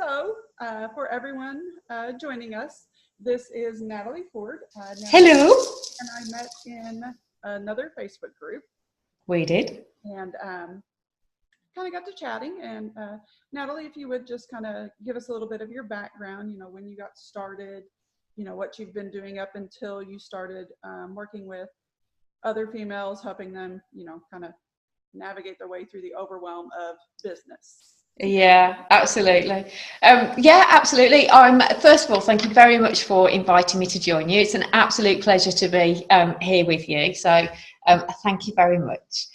Hello, for everyone joining us. This is Natalie Ford. Hello. And I met in another Facebook group. We did. And kind of got to chatting. And Natalie, if you would just kind of give us a little bit of your background, when you got started, what you've been doing up until you started working with other females, helping them, kind of navigate their way through the overwhelm of business. Yeah, absolutely. Absolutely. First of all, thank you very much for inviting me to join you. It's an absolute pleasure to be here with you. So thank you very much.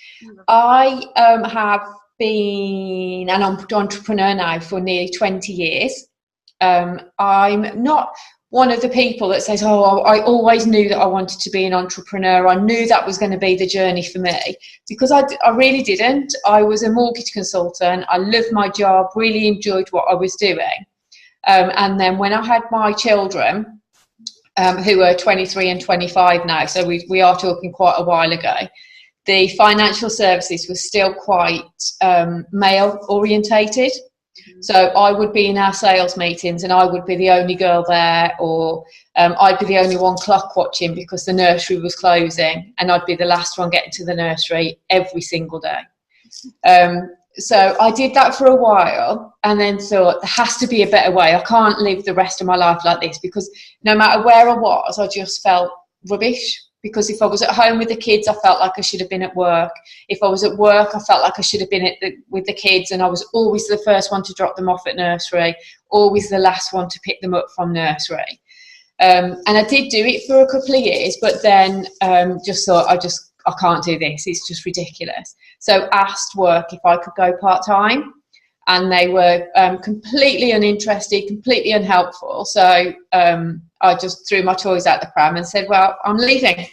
I have been an entrepreneur now for nearly 20 years. I'm not one of the people that says, I always knew that I wanted to be an entrepreneur. I knew that was going to be the journey for me, because I really didn't. I was a mortgage consultant. I loved my job, really enjoyed what I was doing. And then when I had my children, who are 23 and 25 now, so we are talking quite a while ago, the financial services was still quite male orientated. So I would be in our sales meetings and I would be the only girl there, or I'd be the only one clock watching because the nursery was closing, and I'd be the last one getting to the nursery every single day. So I did that for a while and then thought, there has to be a better way. I can't live the rest of my life like this, because no matter where I was, I just felt rubbish. Because if I was at home with the kids, I felt like I should have been at work. If I was at work, I felt like I should have been with the kids, and I was always the first one to drop them off at nursery, always the last one to pick them up from nursery. And I did do it for a couple of years, but then just thought, I can't do this. It's just ridiculous. So asked work if I could go part-time, and they were completely uninterested, completely unhelpful. So I just threw my toys out the pram and said, well, I'm leaving.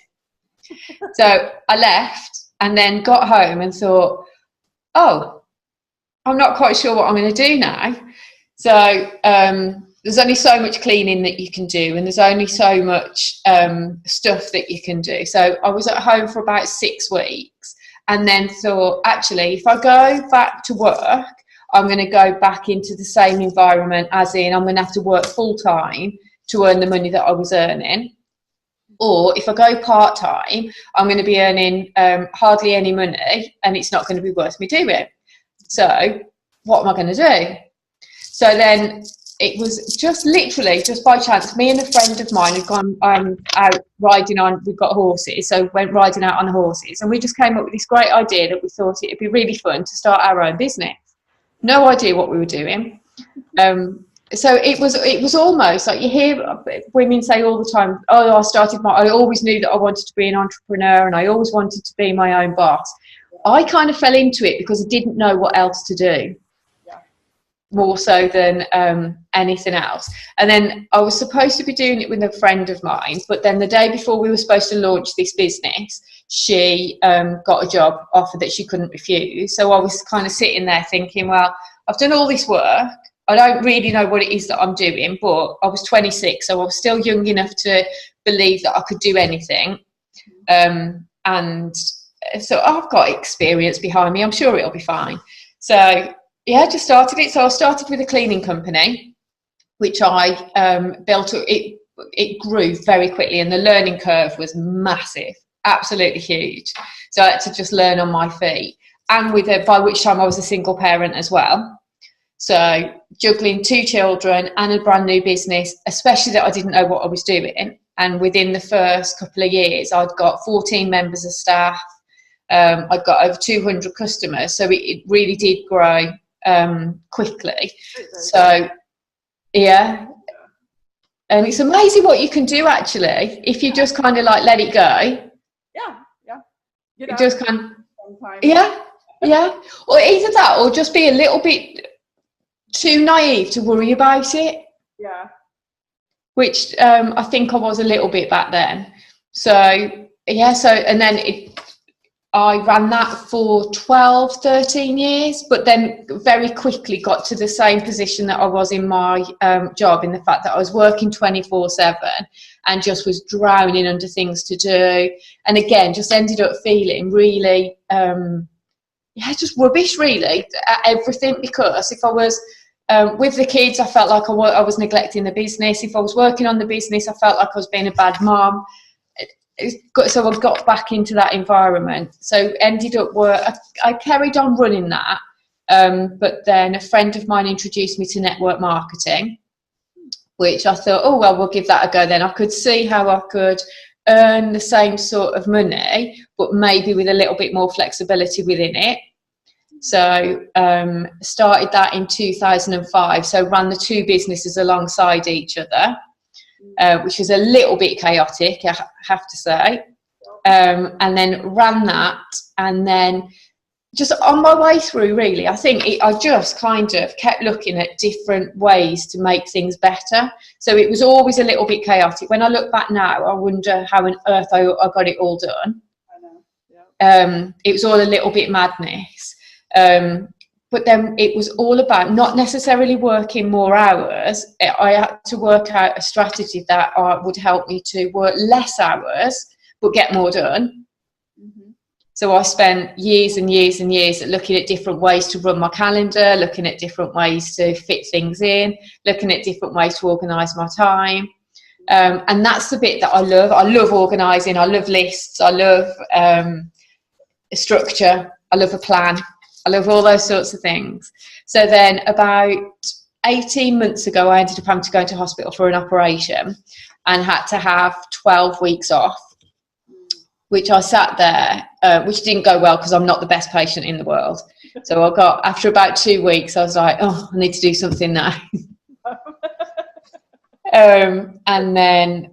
So I left and then got home and thought, I'm not quite sure what I'm going to do now. So there's only so much cleaning that you can do, and there's only so much stuff that you can do. So I was at home for about 6 weeks, and then thought, actually, if I go back to work, I'm going to go back into the same environment, as in I'm going to have to work full time to earn the money that I was earning. Or if I go part-time, I'm going to be earning hardly any money, and it's not going to be worth me doing. So what am I going to do? So then it was just literally, just by chance, me and a friend of mine had gone out riding on, we've got horses, so went riding out on horses, and we just came up with this great idea that we thought it'd be really fun to start our own business. No idea what we were doing. So it was almost like, you hear women say all the time, I always knew that I wanted to be an entrepreneur, and I always wanted to be my own boss. I kind of fell into it because I didn't know what else to do, more so than anything else. And then I was supposed to be doing it with a friend of mine, but then the day before we were supposed to launch this business, she got a job offer that she couldn't refuse. So I was kind of sitting there thinking, well, I've done all this work, I don't really know what it is that I'm doing, but I was 26, so I was still young enough to believe that I could do anything. And so I've got experience behind me, I'm sure it'll be fine. So yeah, just started it. So I started with a cleaning company, which I built. It grew very quickly, and the learning curve was massive, absolutely huge. So I had to just learn on my feet, and by which time I was a single parent as well. So juggling 2 children and a brand new business, especially that I didn't know what I was doing. And within the first couple of years, I'd got 14 members of staff. I'd got over 200 customers. So it really did grow quickly. So yeah, and it's amazing what you can do, actually, if you just kind of like let it go. It just kind of, or either that, or just be a little bit too naive to worry about it, which I think I was a little bit back then. So yeah, and then I ran that for 12, 13 years, but then very quickly got to the same position that I was in my job, in the fact that I was working 24/7 and just was drowning under things to do. And again, just ended up feeling really, just rubbish really at everything, because if I was with the kids, I felt like I was neglecting the business. If I was working on the business, I felt like I was being a bad mom. So I got back into that environment. So ended up I carried on running that, but then a friend of mine introduced me to network marketing, which I thought, oh well, we'll give that a go. Then I could see how I could earn the same sort of money, but maybe with a little bit more flexibility within it. So started that in 2005. So ran the two businesses alongside each other. Which was a little bit chaotic, I have to say, and then ran that, and then just on my way through, really, I think I just kind of kept looking at different ways to make things better. So it was always a little bit chaotic. When I look back now, I wonder how on earth I got it all done. I know. Yeah. It was all a little bit madness. But then it was all about not necessarily working more hours. I had to work out a strategy that would help me to work less hours, but get more done. Mm-hmm. So I spent years and years and years looking at different ways to run my calendar, looking at different ways to fit things in, looking at different ways to organise my time. And that's the bit that I love. I love organising. I love lists. I love a structure. I love a plan. I love all those sorts of things. So then about 18 months ago, I ended up having to go into hospital for an operation and had to have 12 weeks off, which I sat there, which didn't go well because I'm not the best patient in the world. So after about 2 weeks, I was like, oh, I need to do something now. And then,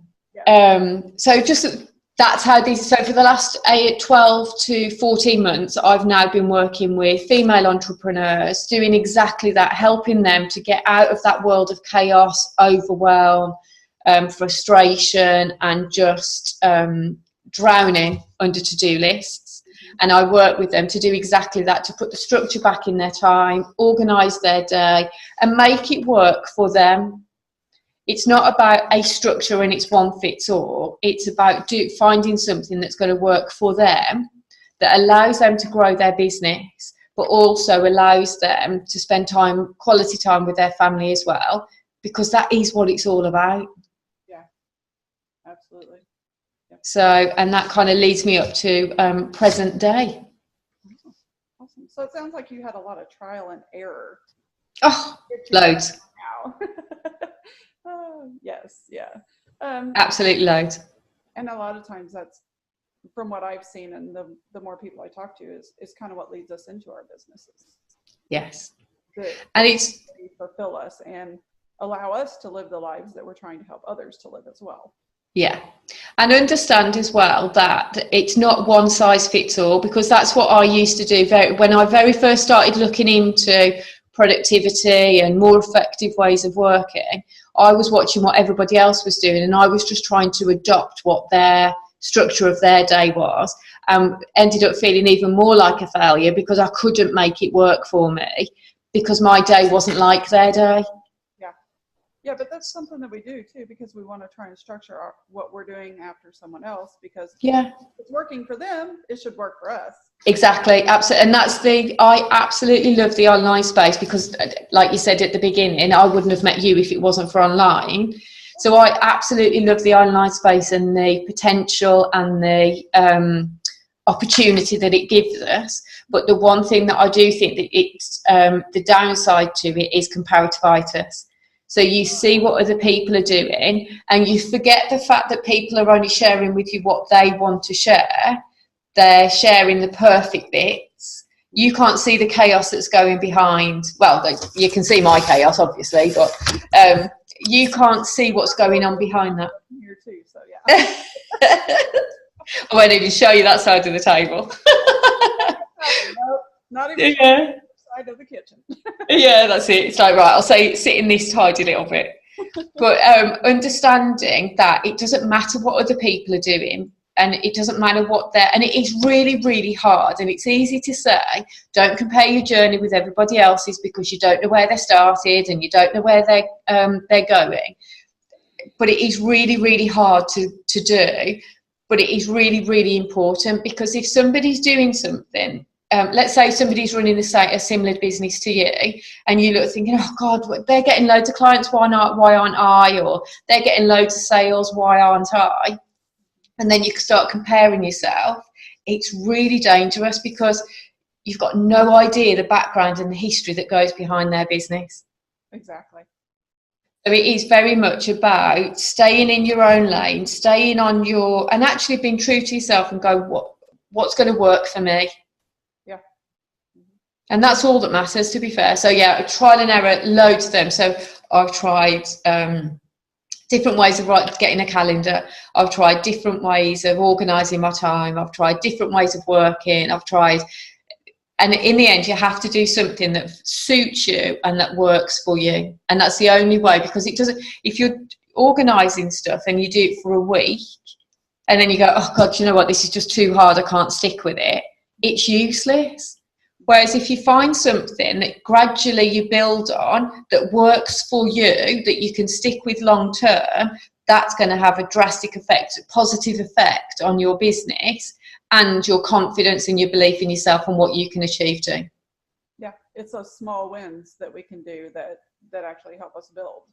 so just... That's how so for the last 12 to 14 months, I've now been working with female entrepreneurs, doing exactly that, helping them to get out of that world of chaos, overwhelm, frustration, and just drowning under to-do lists. And I work with them to do exactly that, to put the structure back in their time, organise their day, and make it work for them. It's not about a structure and it's one fits all. It's about finding something that's going to work for them, that allows them to grow their business, but also allows them to spend quality time with their family as well, because that is what it's all about. Yeah, absolutely. Yeah. So, and that kind of leads me up to present day. Awesome. So it sounds like you had a lot of trial and error. Oh, loads. Now. Yes, yeah. Absolutely loads. And a lot of times that's, from what I've seen, and the more people I talk to, is kind of what leads us into our businesses. Yes. And it's fulfill us and allow us to live the lives that we're trying to help others to live as well. Yeah. And understand as well that it's not one size fits all, because that's what I used to do when I very first started looking into productivity and more effective ways of working. I was watching what everybody else was doing, and I was just trying to adopt what their structure of their day was, and ended up feeling even more like a failure because I couldn't make it work for me because my day wasn't like their day. Yeah, but that's something that we do too, because we want to try and structure what we're doing after someone else, because if it's working for them, it should work for us. Exactly, absolutely. And I absolutely love the online space, because like you said at the beginning, I wouldn't have met you if it wasn't for online. So I absolutely love the online space and the potential and the opportunity that it gives us. But the one thing that I do think that it's the downside to it is comparativitis. So you see what other people are doing and you forget the fact that people are only sharing with you what they want to share. They're sharing the perfect bits. You can't see the chaos that's going behind. Well, you can see my chaos, obviously, but you can't see what's going on behind that. Here too, so yeah. I won't even show you that side of the table. Nope, not even the side of the kitchen. Yeah, that's it. It's like, right, I'll say sit in this tidy little bit. But understanding that it doesn't matter what other people are doing, and it doesn't matter and it is really, really hard, and it's easy to say, don't compare your journey with everybody else's, because you don't know where they started and you don't know where they're going. But it is really, really hard to do. But it is really, really important, because if somebody's doing something let's say somebody's running a similar business to you, and you look thinking, oh God, they're getting loads of clients, why aren't I? Or they're getting loads of sales, why aren't I? And then you start comparing yourself. It's really dangerous because you've got no idea the background and the history that goes behind their business. Exactly. So it is very much about staying in your own lane, staying on your, and actually being true to yourself and go, what's going to work for me? Yeah. And that's all that matters, to be fair. So yeah, trial and error, loads of them. So I've tried different ways of getting a calendar. I've tried different ways of organising my time. I've tried different ways of working. And in the end, you have to do something that suits you and that works for you. And that's the only way, because it doesn't, if you're organising stuff and you do it for a week and then you go, oh God, you know what, this is just too hard, I can't stick with it, it's useless. Whereas if you find something that gradually you build on that works for you, that you can stick with long term, that's going to have a drastic effect, a positive effect on your business and your confidence and your belief in yourself and what you can achieve too. Yeah, it's those small wins that we can do that actually help us build.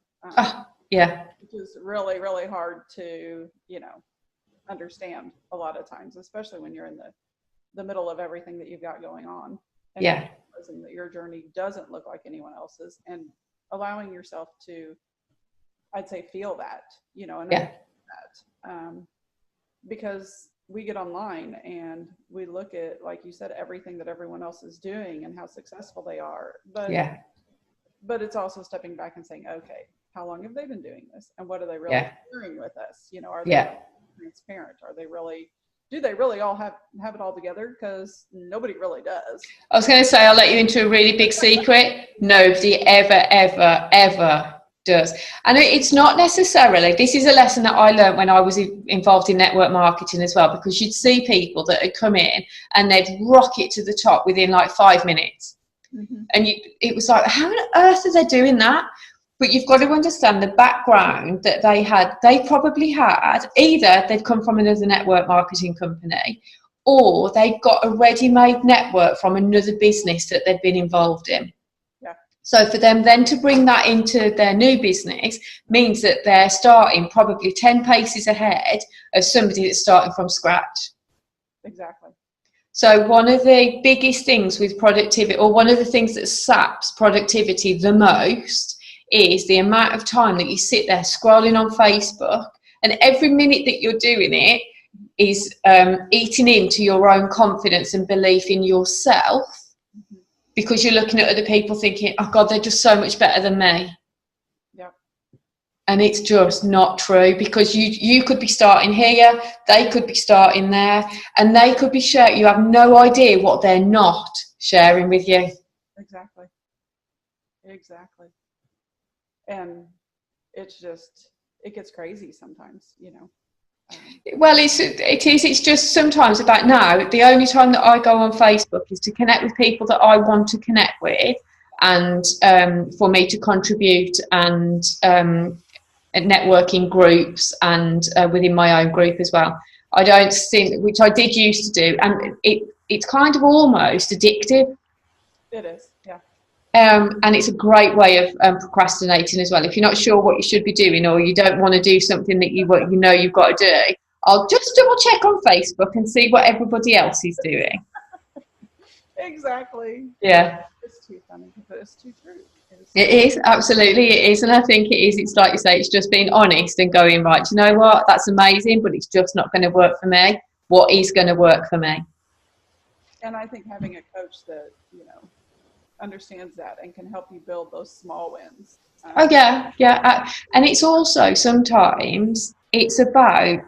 Yeah. Which is really, really hard to, understand a lot of times, especially when you're in the middle of everything that you've got going on. And yeah. realizing that your journey doesn't look like anyone else's, and allowing yourself to, I'd say, feel that, and yeah. that, because we get online and we look at, like you said, everything that everyone else is doing and how successful they are. But it's also stepping back and saying, okay, how long have they been doing this? And what are they really sharing with us? Are they transparent? Do they really all have it all together? Because nobody really does. I was going to say, I'll let you into a really big secret. Nobody ever does. And it's not necessarily, this is a lesson that I learned when I was involved in network marketing as well, because you'd see people that had come in and they'd rocket to the top within like 5 minutes. Mm-hmm. And it was like, how on earth are they doing that? But you've got to understand the background that they had. They probably had, either they'd come from another network marketing company, or they'd got a ready-made network from another business that they'd been involved in. So for them then to bring that into their new business means that they're starting probably 10 paces ahead of somebody that's starting from scratch. Exactly. So one of the biggest things with productivity, or one of the things that saps productivity the most, is the amount of time that you sit there scrolling on Facebook, and every minute that you're doing it is eating into your own confidence and belief in yourself. Because you're looking at other people thinking, oh God, they're just so much better than me. Yeah. And it's just not true, because you could be starting here, they could be starting there, and they could be sharing. You have no idea what they're not sharing with you. Exactly. And it gets crazy sometimes, Well, it is. It's just sometimes about now. The only time that I go on Facebook is to connect with people that I want to connect with, and for me to contribute, and at networking groups, and within my own group as well. I don't think, which I did used to do, and it's kind of almost addictive. It is, yeah. And it's a great way of procrastinating as well. If you're not sure what you should be doing, or you don't want to do something that you know you've got to do, I'll just double check on Facebook and see what everybody else is doing. Exactly. Yeah. It's too funny, but it's too true. It is, absolutely it is. And I think it is, it's like you say, it's just being honest and going, right, you know what, that's amazing, but it's just not going to work for me. What is going to work for me? And I think having a coach that, understands that and can help you build those small wins. And it's also sometimes it's about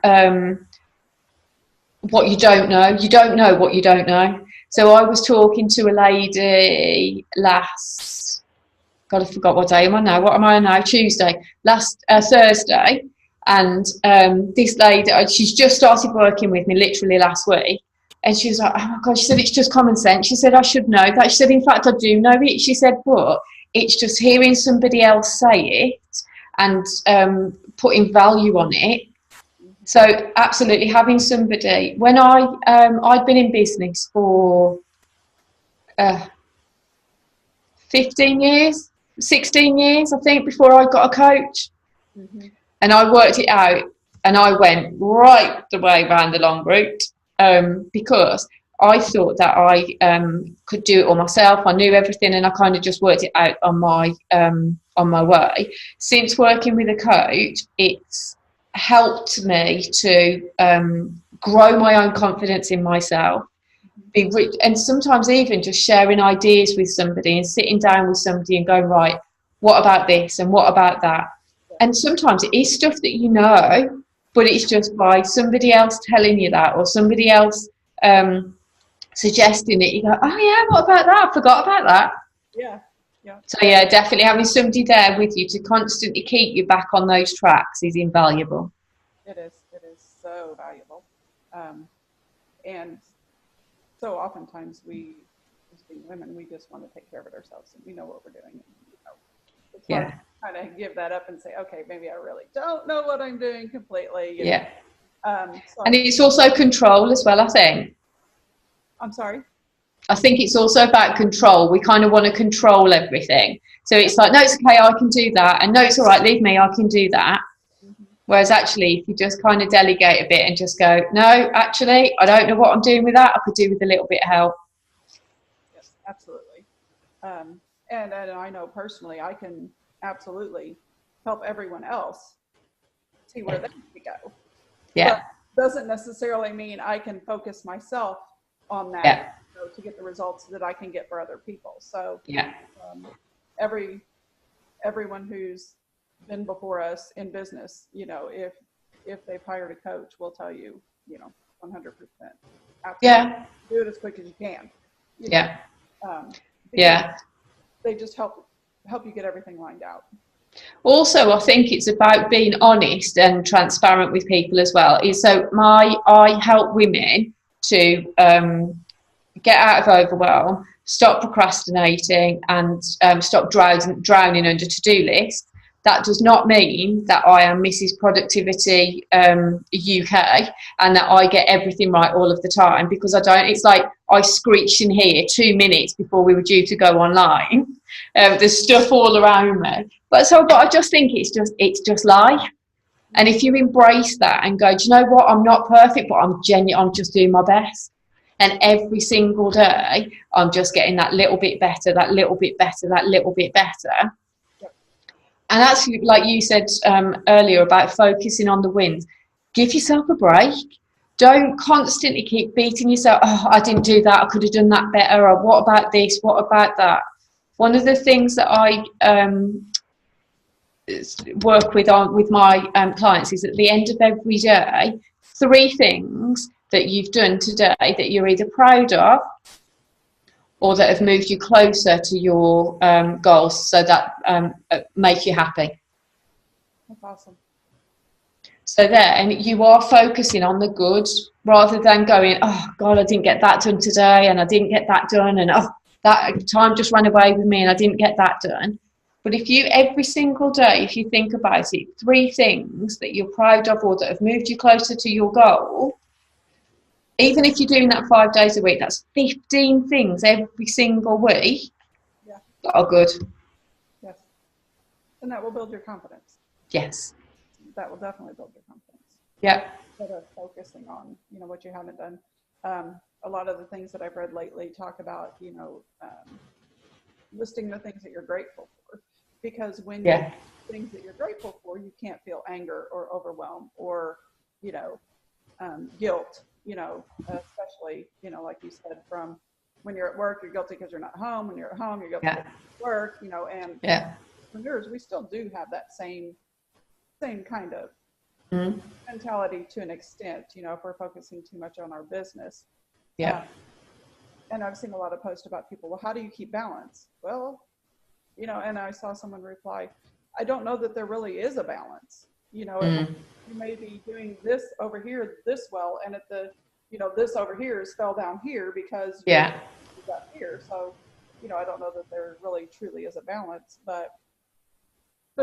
what you don't know. You don't know what you don't know. So I was talking to a lady God, I forgot what day am I now. What am I now? Tuesday. Thursday. And this lady, she's just started working with me literally last week. And she was like, oh my God, she said, it's just common sense. She said, I should know that. She said, in fact, I do know it. She said, but it's just hearing somebody else say it and putting value on it. So absolutely having somebody, when I'd been in business for uh, 15 years, 16 years, I think, before I got a coach. Mm-hmm. And I worked it out, and I went right the way around the long route, because I thought that I could do it all myself. I knew everything, and I kind of just worked it out on my way. Since working with a coach, it's helped me to grow my own confidence in myself. And sometimes even just sharing ideas with somebody and sitting down with somebody and going, right, what about this and what about that? And sometimes it is stuff that you know, but it's just by somebody else telling you that, or somebody else suggesting it. You go, oh yeah, what about that? I forgot about that. Yeah. Yeah. So yeah, definitely having somebody there with you to constantly keep you back on those tracks is invaluable. It is. It is so valuable. And so oftentimes we, as being women, we just want to take care of it ourselves, and we know what we're doing. It's hard to kind of give that up and say, okay, maybe I really don't know what I'm doing completely. Yeah. So And it's also control as well, I think. I'm sorry. I think it's also about control. We kind of want to control everything. So it's like, no, it's okay, I can do that. And no, it's all right, leave me, I can do that. Mm-hmm. Whereas actually, if you just kind of delegate a bit and just go, no, actually, I don't know what I'm doing with that. I could do with a little bit of help. Yes, absolutely. And I know personally, I can absolutely help everyone else see where they need to go. Yeah. But doesn't necessarily mean I can focus myself on that, Yeah. to get the results that I can get for other people. So Yeah. Everyone who's been before us in business, if they've hired a coach, will tell you, 100%. Absolutely. Yeah. Do it as quick as you can. Yeah. Yeah. They just help you get everything lined out. Also, I think it's about being honest and transparent with people as well. I help women to get out of overwhelm, stop procrastinating, and stop drowning under to-do lists. That does not mean that I am Mrs. Productivity UK and that I get everything right all of the time, because I don't. It's like I screeched in here 2 minutes before we were due to go online. There's stuff all around me, but I just think it's just life. And if you embrace that and go, do you know what? I'm not perfect, but I'm genuine. I'm just doing my best. And every single day, I'm just getting that little bit better, that little bit better, that little bit better. Yep. And that's like you said earlier about focusing on the wins. Give yourself a break. Don't constantly keep beating yourself. Oh, I didn't do that. I could have done that better. Or what about this? What about that? One of the things that I work with my clients is at the end of every day, 3 things that you've done today that you're either proud of or that have moved you closer to your goals, so that make you happy. That's awesome. So then you are focusing on the good rather than going, oh God, I didn't get that done today, and I didn't get that done, and oh, that time just ran away with me and I didn't get that done. But if you, every single day, if you think about it, 3 things that you're proud of or that have moved you closer to your goal, even if you're doing that 5 days a week, that's 15 things every single week that are good. Yes. And that will build your confidence. Yes. That will definitely build your confidence. Yeah. Instead of focusing on, what you haven't done. A lot of the things that I've read lately talk about, listing the things that you're grateful for. Because when you do things that you're grateful for, you can't feel anger or overwhelm or, guilt, especially, like you said, from when you're at work, you're guilty because you're not home. When you're at home, you're guilty because you're at work, and entrepreneurs, we still do have that same kind of mentality to an extent, if we're focusing too much on our business. And I've seen a lot of posts about people, well, how do you keep balance? Well, and I saw someone reply, I don't know that there really is a balance. You may be doing this over here this well, and at the, this over here is fell down here because you got here. So, I don't know that there really truly is a balance, but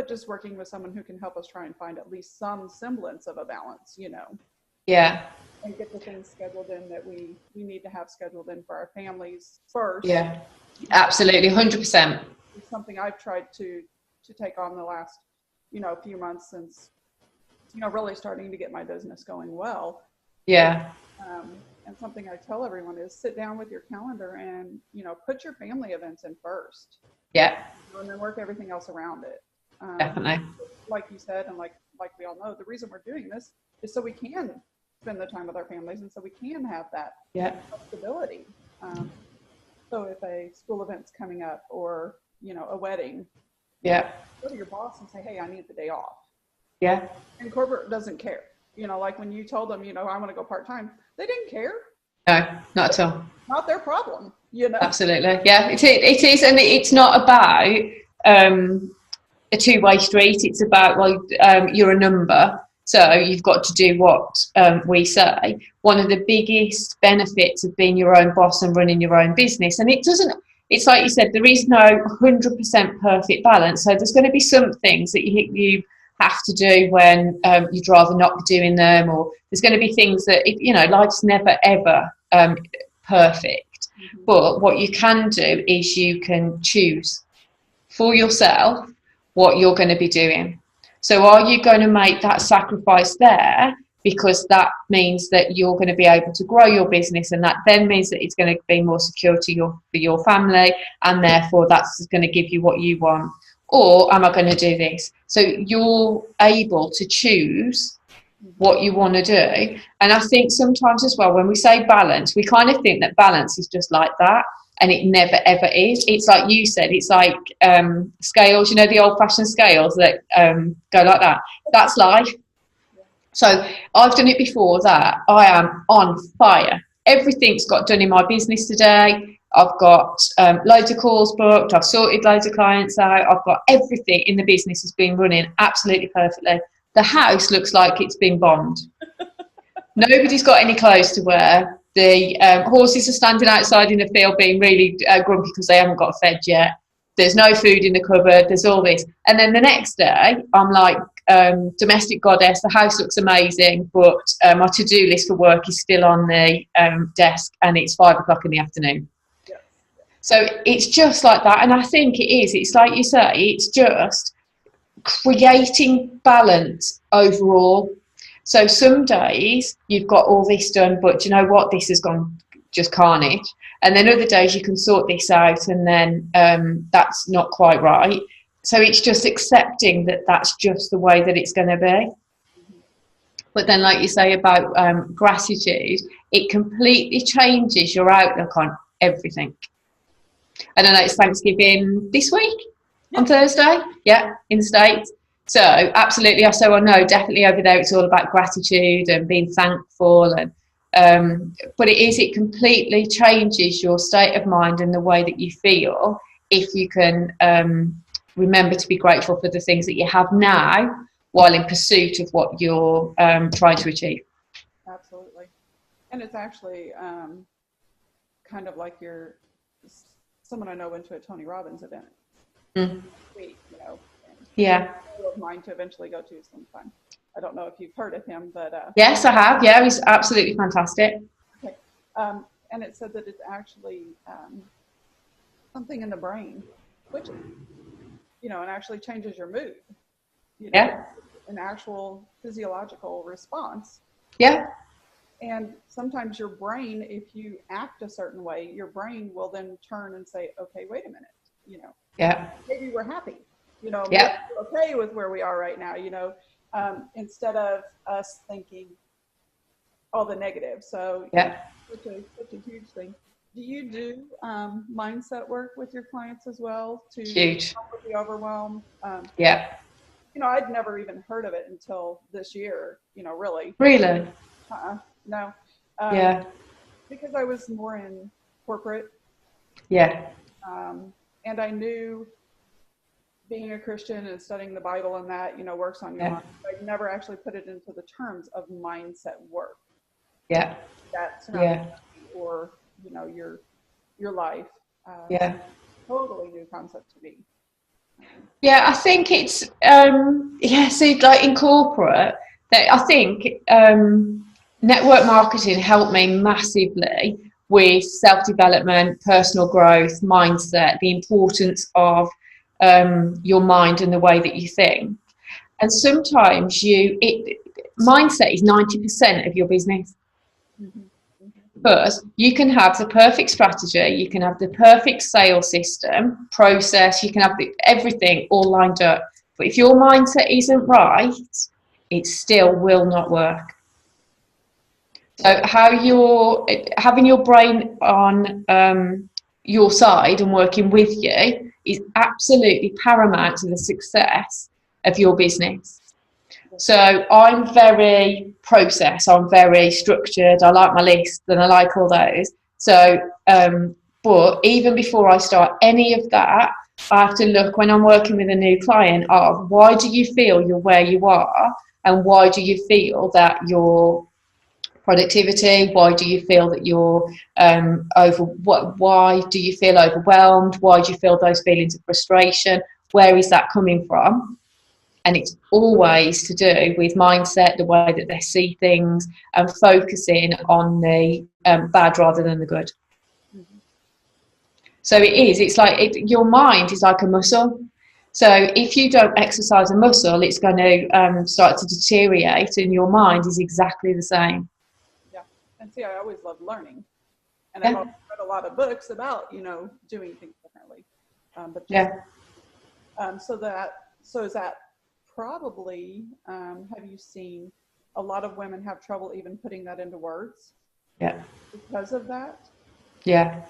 just working with someone who can help us try and find at least some semblance of a balance, Yeah. and get the things scheduled in that we need to have scheduled in for our families first. Yeah. Absolutely. 100%. It's something I've tried to take on the last, few months since, really starting to get my business going well. Yeah. And something I tell everyone is sit down with your calendar and, put your family events in first, Yeah. and then work everything else around it. Definitely. Like you said, and like we all know, the reason we're doing this is so we can spend the time with our families and so we can have that Yeah. stability. So if a school event's coming up or, a wedding, Yeah. go to your boss and say, hey, I need the day off. Yeah. And corporate doesn't care. Like when you told them, I want to go part-time, they didn't care. No, not at all. Not their problem, Absolutely. Yeah, it is. And it's not about a two-way street. It's about, well, you're a number, so you've got to do what we say. One of the biggest benefits of being your own boss and running your own business, and it's like you said, there is no 100% perfect balance. So there's going to be some things that you have to do when you'd rather not be doing them, or there's going to be things that, life's never ever perfect. Mm-hmm. But what you can do is you can choose for yourself what you're going to be doing. So are you going to make that sacrifice there because that means that you're going to be able to grow your business, and that then means that it's going to be more secure for your family, and therefore that's going to give you what you want? Or am I going to do this? So you're able to choose what you want to do. And I think sometimes as well, when we say balance, we kind of think that balance is just like that, and it never ever is. It's like you said, it's like scales, the old-fashioned scales that go like that. That's life. So I've done it before that. I am on fire. Everything's got done in my business today. I've got loads of calls booked. I've sorted loads of clients out. I've got everything in the business has been running absolutely perfectly. The house looks like it's been bombed. Nobody's got any clothes to wear. The horses are standing outside in the field being really grumpy because they haven't got fed yet. There's no food in the cupboard. There's all this. And then the next day, I'm like domestic goddess. The house looks amazing, but my to-do list for work is still on the desk, and it's 5 o'clock in the afternoon. Yeah. So it's just like that. And I think it is. It's like you say, it's just creating balance overall. So some days you've got all this done, but you know what, this has gone just carnage, and then other days you can sort this out, and then that's not quite right. So it's just accepting that that's just the way that it's going to be. But then, like you say about gratitude, it completely changes your outlook on everything. I don't know, it's Thanksgiving this week on Thursday, in the States. So absolutely, so I know definitely over there it's all about gratitude and being thankful, and but it completely changes your state of mind and the way that you feel if you can remember to be grateful for the things that you have now while in pursuit of what you're trying to achieve. Absolutely. And it's actually kind of like someone I know went to a Tony Robbins event. Week, Yeah. Of mine to eventually go to sometime. I don't know if you've heard of him, but yes, I have. Yeah, he's absolutely fantastic. Okay. And it said that it's actually something in the brain, which and actually changes your mood. Yeah. An actual physiological response. Yeah. And sometimes your brain, if you act a certain way, your brain will then turn and say, okay, wait a minute, Yeah. maybe we're happy, Yeah. we're okay with where we are right now, instead of us thinking all the negative. So yeah, such a huge thing. Do you do mindset work with your clients as well to huge. help with the overwhelm? Yeah. I'd never even heard of it until this year, really. Really? No. Yeah. Because I was more in corporate. Yeah. And I knew being a Christian and studying the Bible and that, works on your mind. I'd never actually put it into the terms of mindset work. Yeah. That's or, your life. Yeah. Totally new concept to me. Yeah, I think it's, see, like in corporate, that I think network marketing helped me massively with self-development, personal growth, mindset, the importance of your mind and the way that you think. And sometimes mindset is 90% of your business. Mhm. But you can have the perfect strategy, you can have the perfect sales system, process, you can have everything all lined up. But if your mindset isn't right, it still will not work. So how you're having your brain on your side and working with you is absolutely paramount to the success of your business. So I'm very process, I'm very structured, I like my list and I like all those. So, but even before I start any of that, I have to look when I'm working with a new client of why do you feel you're where you are, and why do you feel that your productivity, why do you feel that you're why do you feel overwhelmed, why do you feel those feelings of frustration, where is that coming from? And it's always to do with mindset, the way that they see things, and focusing on the bad rather than the good. Mhm. So it's like your mind is like a muscle. So if you don't exercise a muscle, it's going to start to deteriorate, and your mind is exactly the same. Yeah. And see, I always love learning. And I've Yeah, always read a lot of books about, doing things differently. But just, yeah, so is that probably, have you seen a lot of women have trouble even putting that into words yeah, because of that? yeah.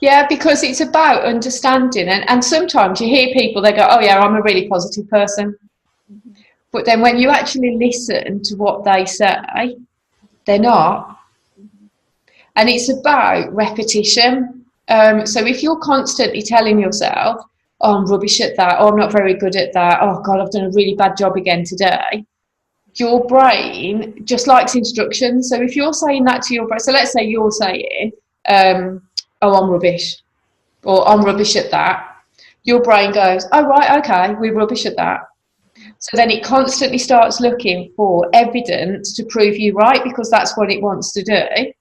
Yeah, because it's about understanding. And sometimes you hear people, they go, oh, yeah, I'm a really positive person. Mm-hmm. But then when you actually listen to what they say, they're not. Mm-hmm. And it's about repetition. So if you're constantly telling yourself, oh, I'm rubbish at that, oh, I'm not very good at that, oh, God, I've done a really bad job again today, your brain just likes instructions. So if you're saying that to your brain, so let's say you're saying, oh, I'm rubbish, or I'm rubbish at that, your brain goes, oh, right, okay, we're rubbish at that. So then it constantly starts looking for evidence to prove you right, because that's what it wants to do.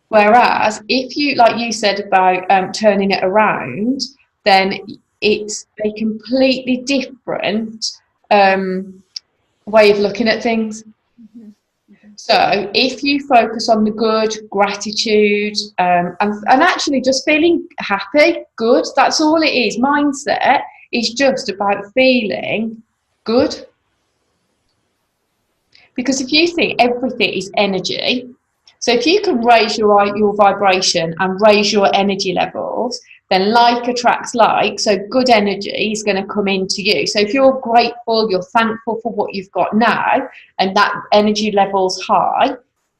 Whereas if you, like you said about turning it around, then it's a completely different way of looking at things. Mm-hmm. Mm-hmm. So if you focus on the good, gratitude, and actually just feeling happy, good, that's all it is. Mindset is just about feeling good. Because if you think everything is energy, so if you can raise your vibration and raise your energy levels, then like attracts like. So good energy is going to come into you. So if you're grateful, you're thankful for what you've got now, and that energy level's high,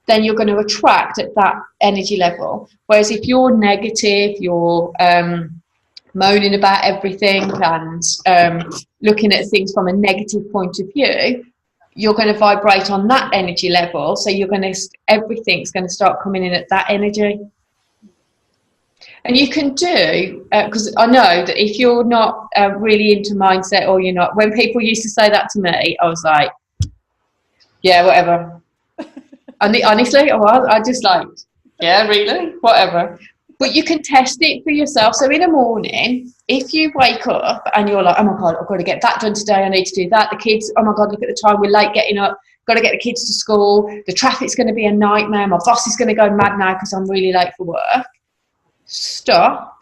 then you're going to attract at that energy level. Whereas if you're negative, you're moaning about everything and looking at things from a negative point of view, you're going to vibrate on that energy level. So everything's going to start coming in at that energy. And you can do, because I know that if you're not really into mindset, or you're not, when people used to say that to me, I was like, yeah, whatever. And honestly, I just like, yeah, really, whatever. But you can test it for yourself. So in the morning, if you wake up and you're like, oh my God, I've got to get that done today, I need to do that. The kids, oh my God, look at the time, we're late getting up, got to get the kids to school. The traffic's going to be a nightmare. My boss is going to go mad now because I'm really late for work. Stop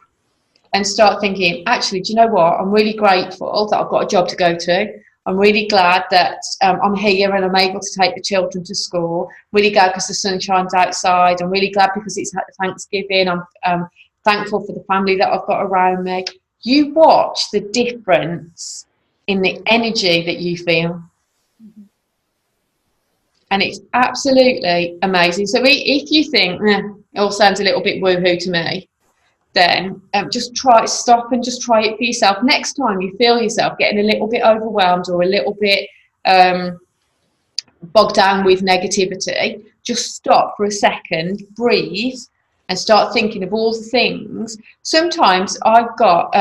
and start thinking, actually, do you know what? I'm really grateful that I've got a job to go to. I'm really glad that I'm here and I'm able to take the children to school. Really glad because the sun shines outside. I'm really glad because it's Thanksgiving. I'm thankful for the family that I've got around me. You watch the difference in the energy that you feel. Mm-hmm. And it's absolutely amazing. So if you think, it all sounds a little bit woohoo to me, then just stop and just try it for yourself. Next time you feel yourself getting a little bit overwhelmed or a little bit bogged down with negativity, just stop for a second, breathe, and start thinking of all the things. Sometimes I've got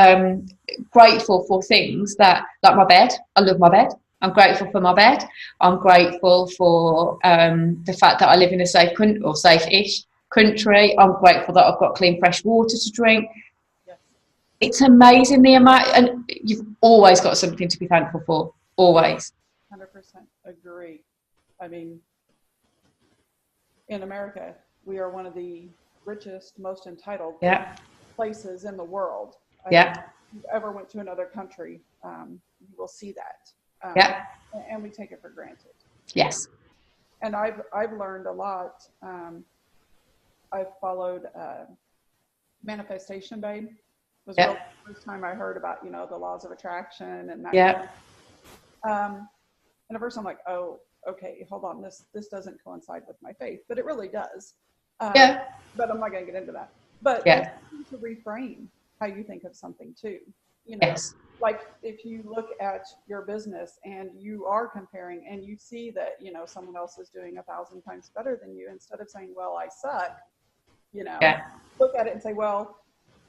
grateful for things that, like my bed. I love my bed. I'm grateful for my bed. I'm grateful for the fact that I live in a safe country, or safe-ish country. I'm grateful that I've got clean, fresh water to drink. Yes. It's amazing the amount, and you've always got something to be thankful for. Always. 100% agree. I mean, in America, we are one of the richest, most entitled Yeah. places in the world. I think Yeah. if you ever went to another country, you will see that. Yeah. And we take it for granted. Yes. And I've learned a lot. I've followed Manifestation Babe. It was really Yeah. the first time I heard about, the laws of attraction and that. Yeah. And at first I'm like, oh, okay, hold on, this doesn't coincide with my faith, but it really does. Yeah. But I'm not going to get into that. But Yeah. it's to reframe how you think of something too. Yes. Like if you look at your business and you are comparing and you see that, someone else is doing 1,000 times better than you, instead of saying, well, I suck, Yeah. look at it and say, well,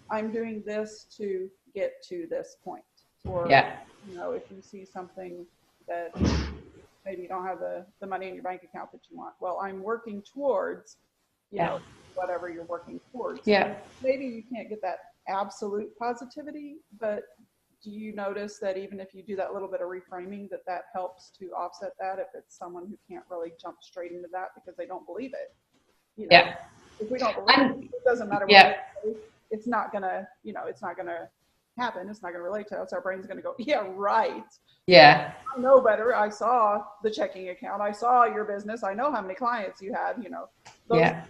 I'm doing this to get to this point. Or, Yeah. if you see something that maybe you don't have the money in your bank account that you want, well, I'm working towards, Yeah. whatever you're working towards. Yeah. Maybe you can't get that absolute positivity, but do you notice that even if you do that little bit of reframing, that helps to offset that if it's someone who can't really jump straight into that because they don't believe it? Yeah. If we don't believe it, it doesn't matter what Yeah. we say, it's not gonna, it's not gonna happen. It's not gonna relate to us. Our brain's gonna go, yeah, right. Yeah. I know better. I saw the checking account. I saw your business. I know how many clients you have, those. Yeah.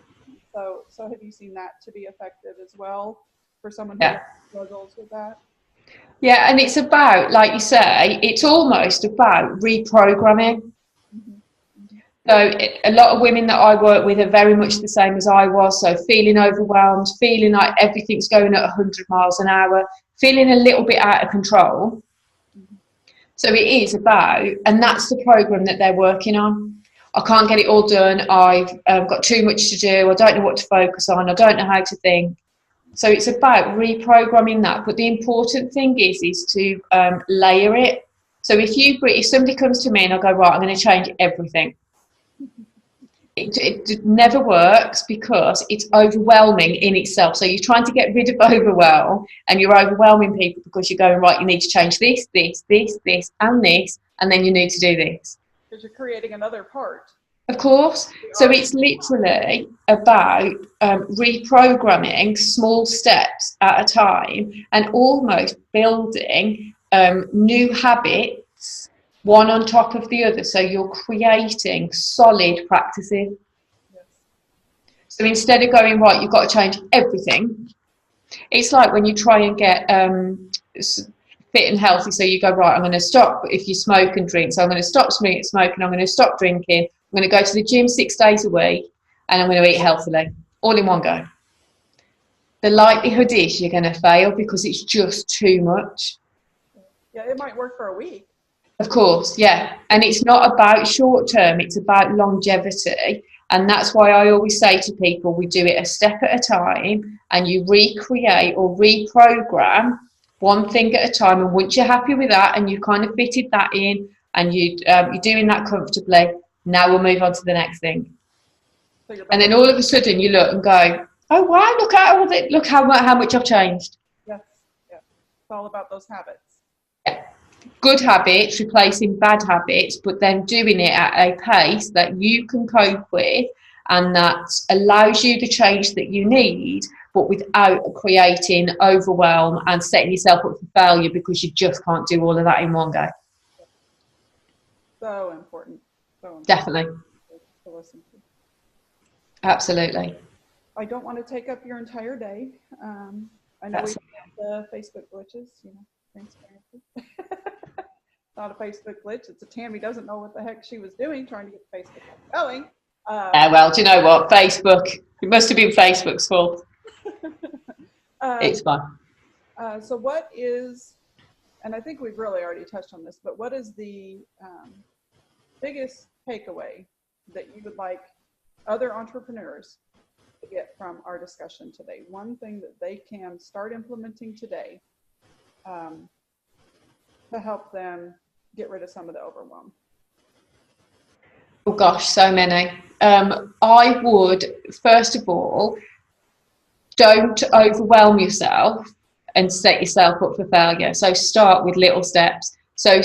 So have you seen that to be effective as well for someone who Yeah. struggles with that? Yeah, and it's about, like you say, it's almost about reprogramming. Mm-hmm. So a lot of women that I work with are very much the same as I was. So feeling overwhelmed, feeling like everything's going at 100 miles an hour, feeling a little bit out of control. Mm-hmm. So it is about, and that's the program that they're working on. I can't get it all done. I've got too much to do. I don't know what to focus on. I don't know how to think. So it's about reprogramming that. But the important thing is to layer it. So if somebody comes to me and I go, right, I'm going to change everything. It never works because it's overwhelming in itself. So you're trying to get rid of overwhelm and you're overwhelming people because you're going, right, you need to change this, this, this, this, and this, and then you need to do this. Because you're creating another part. Of course. So it's literally about reprogramming small steps at a time and almost building new habits, one on top of the other. So you're creating solid practices. Yes. So instead of going, right, you've got to change everything, it's like when you try and get fit and healthy. So you go, right, I'm going to stop if you smoke and drink. So I'm going to stop smoking, I'm going to stop drinking, I'm going to go to the gym 6 days a week, and I'm going to eat healthily, all in one go. The likelihood is you're going to fail because it's just too much. Yeah, it might work for a week. Of course, yeah. And it's not about short term, it's about longevity. And that's why I always say to people, we do it a step at a time and you recreate or reprogram one thing at a time. And once you're happy with that and you kind of fitted that in and you're doing that comfortably, now we'll move on to the next thing. So And then all of a sudden you look and go, oh, wow, look how much I've changed. Yes, yeah. It's all about those habits. Yeah. Good habits replacing bad habits, but then doing it at a pace that you can cope with and that allows you the change that you need, but without creating overwhelm and setting yourself up for failure because you just can't do all of that in one go. So important. So important. Definitely. To listen to. Absolutely. I don't want to take up your entire day. I know we have the Facebook glitches, transparency. Not a Facebook glitch. It's a Tammy doesn't know what the heck she was doing trying to get Facebook going. Well, do you know what? Facebook. It must have been Facebook's fault. It's fine. So what is, and I think we've really already touched on this, but what is the biggest takeaway that you would like other entrepreneurs to get from our discussion today? One thing that they can start implementing today to help them get rid of some of the overwhelm? Oh gosh, so many. I would, first of all, don't overwhelm yourself and set yourself up for failure. So start with little steps. So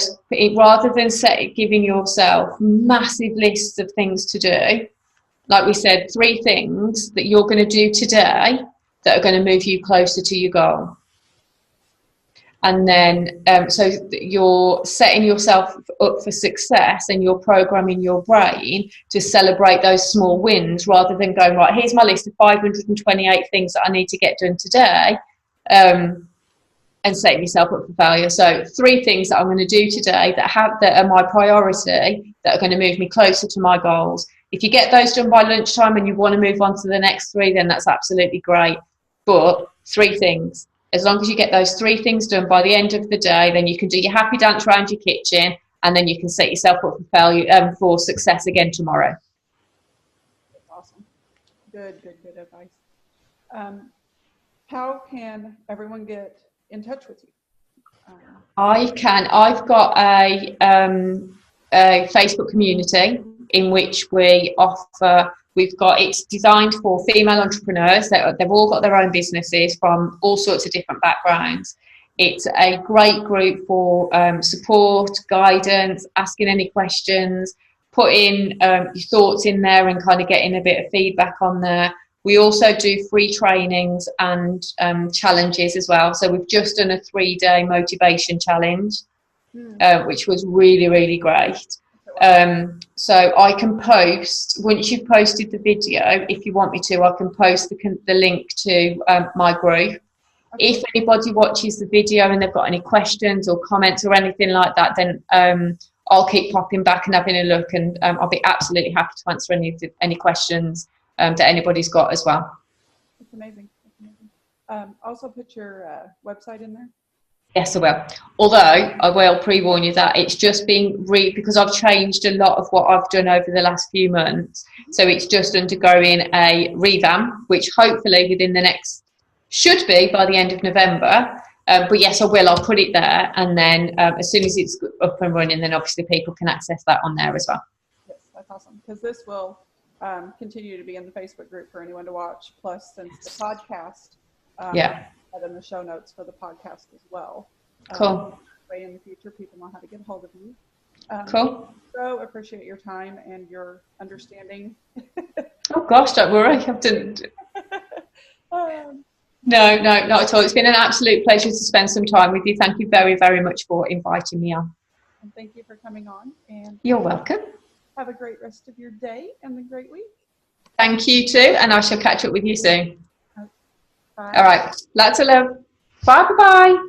rather than giving yourself massive lists of things to do, like we said, 3 things that you're going to do today that are going to move you closer to your goal. And then so you're setting yourself up for success, and you're programming your brain to celebrate those small wins rather than going, right, here's my list of 528 things that I need to get done today, and setting yourself up for failure. So 3 things that I'm going to do today that are my priority, that are going to move me closer to my goals. If you get those done by lunchtime and you want to move on to the next 3, then that's absolutely great. But 3 things. As long as you get those 3 things done by the end of the day, then you can do your happy dance around your kitchen, and then you can set yourself up for failure, for success again tomorrow. That's awesome. Good advice. How can everyone get in touch with you? I've got a Facebook community in which we offer. It's designed for female entrepreneurs. They've all got their own businesses from all sorts of different backgrounds. It's a great group for support, guidance, asking any questions, putting your thoughts in there and kind of getting a bit of feedback on there. We also do free trainings and challenges as well. So we've just done a 3-day motivation challenge, which was really, really great. So I can post, once you've posted the video, if you want me to, I can post the link to my group. Okay. If anybody watches the video and they've got any questions or comments or anything like that, then I'll keep popping back and having a look, and I'll be absolutely happy to answer any questions that anybody's got as well. That's amazing. Also put your website in there. Yes, I will. Although I will pre-warn you that it's just being because I've changed a lot of what I've done over the last few months. So it's just undergoing a revamp, which hopefully within the should be by the end of November. But yes, I will. I'll put it there, and then as soon as it's up and running, then obviously people can access that on there as well. Yes, that's awesome, because this will continue to be in the Facebook group for anyone to watch. Plus, since the podcast, add in the show notes for the podcast as well. Cool. Way in the future, people know how to get a hold of you. Cool. So appreciate your time and your understanding. Oh gosh, don't worry. I didn't. No, not at all. It's been an absolute pleasure to spend some time with you. Thank you very, very much for inviting me on. And thank you for coming on. And you're welcome. Have a great rest of your day and a great week. Thank you too, and I shall catch up with you soon. Bye. All right. Lots of love. Bye.